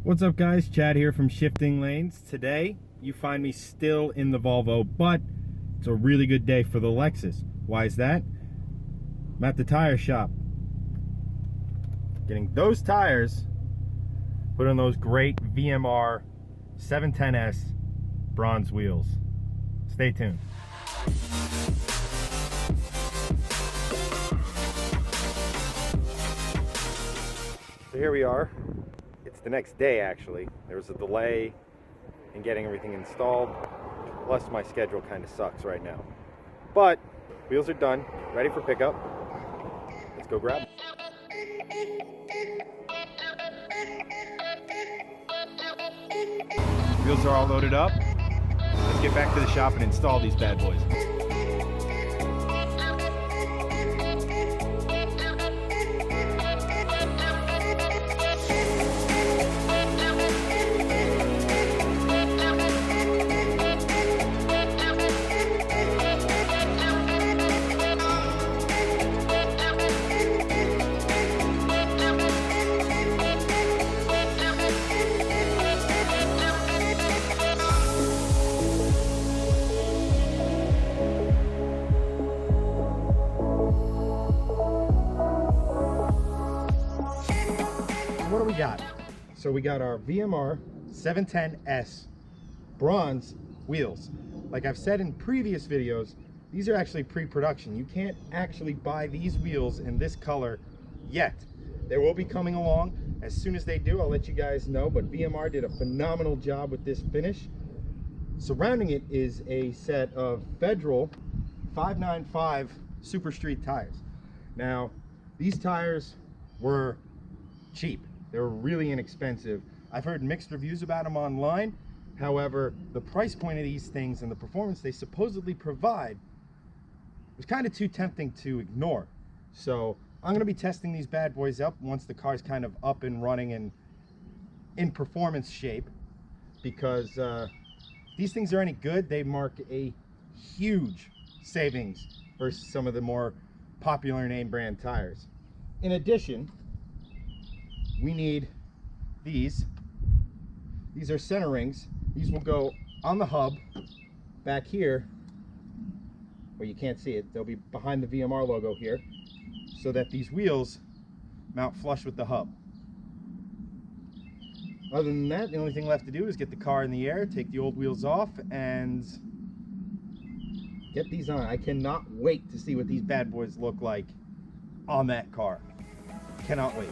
What's up guys, Chad here from Shifting Lanes. Today you find me still in the Volvo, but it's a really good day for the Lexus. Why is that? I'm at the tire shop getting those tires put on those great VMR 710S bronze wheels. Stay tuned. So here we are. It's the next day actually. There was a delay in getting everything installed. Plus my schedule kind of sucks right now. But wheels are done, ready for pickup. Let's go grab them. Wheels are all loaded up. Let's get back to the shop and install these bad boys. What do we got? So we got our VMR 710S bronze wheels. Like I've said in previous videos, these are actually pre-production. You can't actually buy these wheels in this color yet. They will be coming along. As soon as they do, I'll let you guys know, but VMR did a phenomenal job with this finish. Surrounding it is a set of Federal 595 Super Street tires. Now, these tires were cheap. They were really inexpensive. I've heard mixed reviews about them online. However, the price point of these things and the performance they supposedly provide was kind of too tempting to ignore. So I'm going to be testing these bad boys up once the car's kind of up and running and in performance shape, because these things are any good, they mark a huge savings versus some of the more popular name brand tires. In addition, we need these. These are center rings. These will go on the hub back here, where you can't see it. They'll be behind the VMR logo here, so that these wheels mount flush with the hub. Other than that, the only thing left to do is get the car in the air, take the old wheels off, and get these on. I cannot wait to see what these bad boys look like on that car. Cannot wait.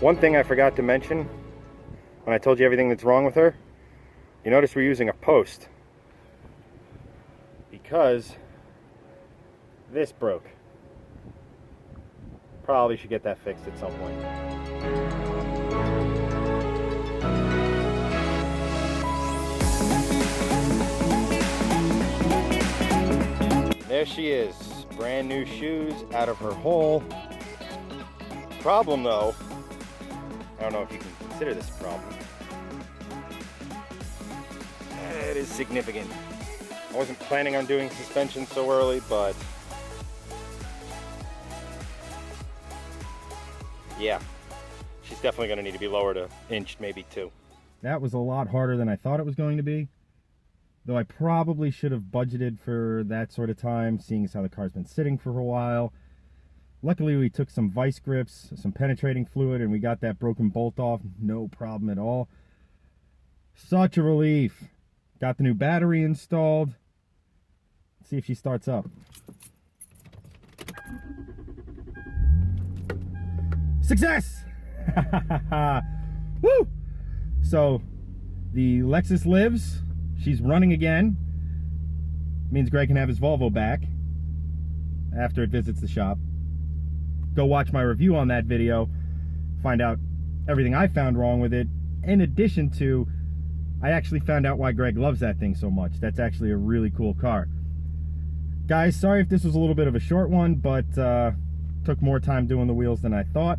One thing I forgot to mention when I told you everything that's wrong with her, you notice we're using a post. because this broke. Probably should get that fixed at some point. There she is, brand new shoes out of her hole. Problem though, I don't know if you can consider this a problem. It is significant. I wasn't planning on doing suspension so early, but yeah, she's definitely going to need to be lowered an inch, maybe two. That was a lot harder than I thought it was going to be. Though I probably should have budgeted for that sort of time, seeing as how the car's been sitting for a while. Luckily, we took some vice grips, some penetrating fluid, and we got that broken bolt off. No problem at all. Such a relief. Got the new battery installed. Let's see if she starts up. Success! Woo! So, the Lexus lives. She's running again. Means Greg can have his Volvo back after it visits the shop. Go watch my review on that video. Find out everything I found wrong with it. In addition to, I actually found out why Greg loves that thing so much. That's actually a really cool car. Guys, sorry if this was a little bit of a short one, but took more time doing the wheels than I thought.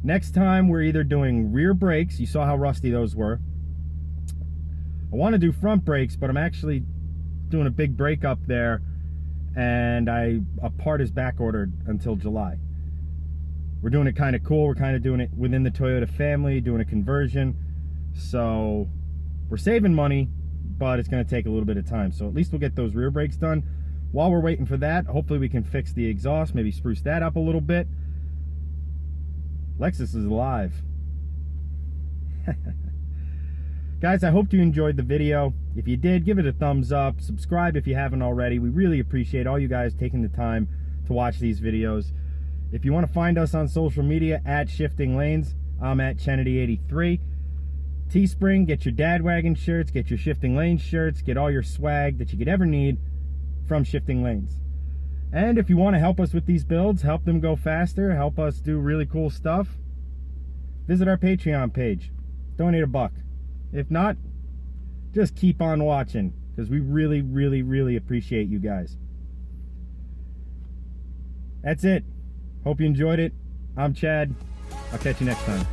Next time, we're either doing rear brakes. You saw how rusty those were. I want to do front brakes, but I'm actually doing a big brake up there, and a part is back ordered until July. We're doing it kind of cool. We're kind of doing it within the Toyota family, doing a conversion. So we're saving money, but it's going to take a little bit of time. So at least we'll get those rear brakes done. While we're waiting for that, hopefully we can fix the exhaust, maybe spruce that up a little bit. Lexus is alive. Guys, I hope you enjoyed the video. If you did, give it a thumbs up. Subscribe if you haven't already. We really appreciate all you guys taking the time to watch these videos. If you want to find us on social media, at Shifting Lanes, I'm at Kennedy83. Teespring, get your Dad Wagon shirts, get your Shifting Lanes shirts, get all your swag that you could ever need from Shifting Lanes. And if you want to help us with these builds, help them go faster, help us do really cool stuff, visit our Patreon page. Donate $1. If not, just keep on watching, because we really, really, really appreciate you guys. That's it. Hope you enjoyed it. I'm Chad. I'll catch you next time.